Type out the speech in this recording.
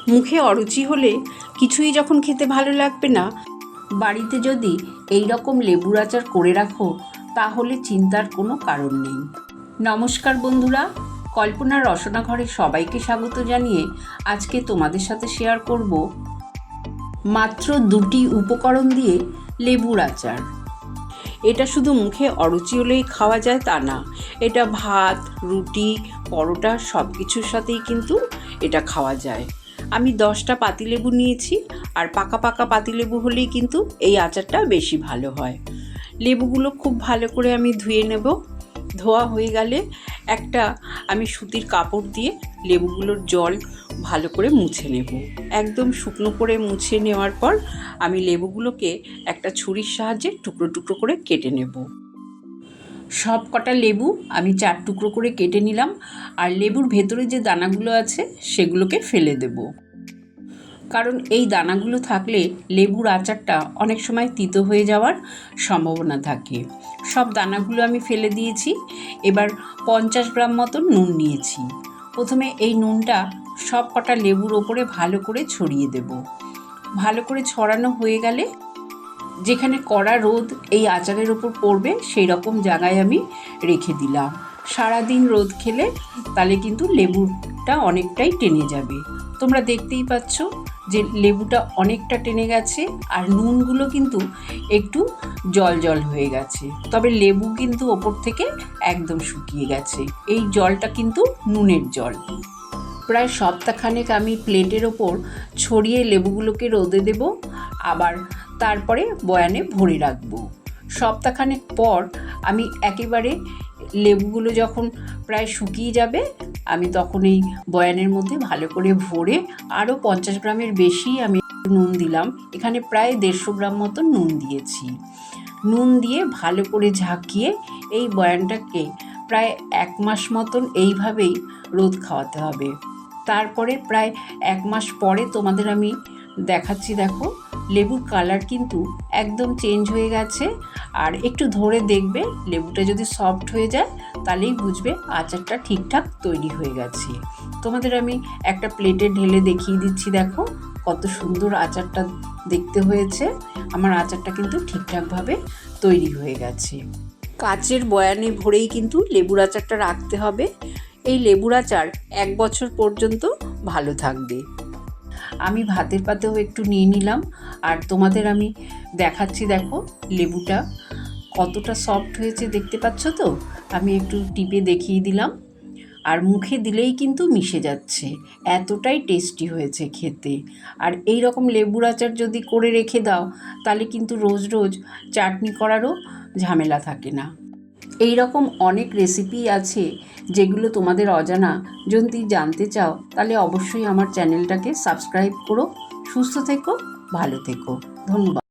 মুখে অরুচি হলে কিছুই যখন খেতে ভালো লাগবে না, বাড়িতে যদি এই রকম লেবুর আচার করে রাখো তাহলে চিন্তার কোনো কারণ নেই। নমস্কার বন্ধুরা, কল্পনার রসনা ঘরে সবাইকে স্বাগত জানিয়ে আজকে তোমাদের সাথে শেয়ার করব মাত্র 2টি উপকরণ দিয়ে লেবুর আচার। এটা শুধু মুখে অরুচি হলেই খাওয়া যায় তা না, এটা ভাত, রুটি, পরোটা সব কিছুর সাথেই কিন্তু এটা খাওয়া যায়। আমি 10টা পাতিলেবু নিয়েছি, আর পাকা পাকা পাতিলেবু হলেই কিন্তু এই আচারটা বেশি ভালো হয়। লেবুগুলো খুব ভালো করে আমি ধুয়ে নেব। ধোয়া হয়ে গেলে একটা আমি সুতির কাপড় দিয়ে লেবুগুলোর জল ভালো করে মুছে নেব। একদম শুকনো করে মুছে নেওয়ার পর আমি লেবুগুলোকে একটা ছুরির সাহায্যে টুকরো টুকরো করে কেটে নেব। সব কটা লেবু আমি 4 টুকরো করে কেটে নিলাম, আর লেবুর ভেতরে যে দানাগুলো আছে সেগুলোকে ফেলে দেব। কারণ এই দানাগুলো থাকলে লেবুর আচারটা অনেক সময় তিতো হয়ে যাওয়ার সম্ভাবনা থাকে। সব দানাগুলো আমি ফেলে দিয়েছি। এবার 50 গ্রাম মতন নুন নিয়েছি। প্রথমে এই নুনটা সব কটা লেবুর ওপরে ভালো করে ছড়িয়ে দেব। ভালো করে ছড়ানো হয়ে গেলে যেখানে কড়া রোদ এই আচারের ওপর পড়বে সেই রকম জায়গায় আমি রেখে দিলাম। সারাদিন রোদ খেলে তাহলে কিন্তু লেবুটা অনেকটাই টেনে যাবে। তোমরা দেখতেই পাচ্ছ যে লেবুটা অনেকটা টেনে গেছে, আর নুনগুলো কিন্তু একটু জল জল হয়ে গেছে, তবে লেবু কিন্তু ওপর থেকে একদম শুকিয়ে গেছে। এই জলটা কিন্তু নুনের জল। প্রায় সপ্তাহখানেক আমি প্লেটের ওপর ছড়িয়ে লেবুগুলোকে রোদে দেব, আবার তারপরে বয়ানে ভরে রাখবো। সপ্তাহখানেক পর আমি একেবারে লেবুগুলো যখন প্রায় শুকিয়ে যাবে, আমি তখন এই বয়ানের মধ্যে ভালো করে ভরে আরও 50 গ্রামের বেশি আমি নুন দিলাম। এখানে প্রায় 150 গ্রাম মতন নুন দিয়েছি। নুন দিয়ে ভালো করে ঝাঁকিয়ে এই বয়ানটাকে প্রায় 1 মাস মতন এইভাবেই রোদ খাওয়াতে হবে। তারপরে প্রায় 1 মাস পরে তোমাদের আমি দেখাচ্ছি। দেখো, লেবুর কালার কিন্তু একদম চেঞ্জ হয়ে গেছে। আর একটু ধরে দেখবে, লেবুটা যদি সফট হয়ে যায় তাহলেই বুঝবে আচারটা ঠিকঠাক তৈরি হয়ে গেছে। তোমাদের আমি একটা প্লেটে ঢেলে দেখিয়ে দিচ্ছি। দেখো কত সুন্দর আচারটা দেখতে হয়েছে। আমার আচারটা কিন্তু ঠিকঠাকভাবে তৈরি হয়ে গেছে। কাচের বয়ানে ভরেই কিন্তু লেবুর আচারটা রাখতে হবে। এই লেবুর আচার 1 বছর পর্যন্ত ভালো থাকবে। আমি ভাতের পাতেও একটু নিয়ে নিলাম, আর তোমাদের আমি দেখাচ্ছি। দেখো লেবুটা কতটা সফট হয়েছে, দেখতে পাচ্ছ তো? আমি একটু টিপে দেখিয়ে দিলাম, আর মুখে দিলেই কিন্তু মিশে যাচ্ছে, এতটাই টেস্টি হয়েছে খেতে। আর এই রকম লেবুর আচার যদি করে রেখে দাও তাহলে কিন্তু রোজ রোজ চাটনি করারও ঝামেলা থাকে না। এই রকম অনেক রেসিপি আছে যেগুলো তোমাদের অজানা। যদি জানতে চাও তাহলে অবশ্যই আমার চ্যানেলটাকে সাবস্ক্রাইব করো। সুস্থ থেকো, ভালো থেকো। ধন্যবাদ।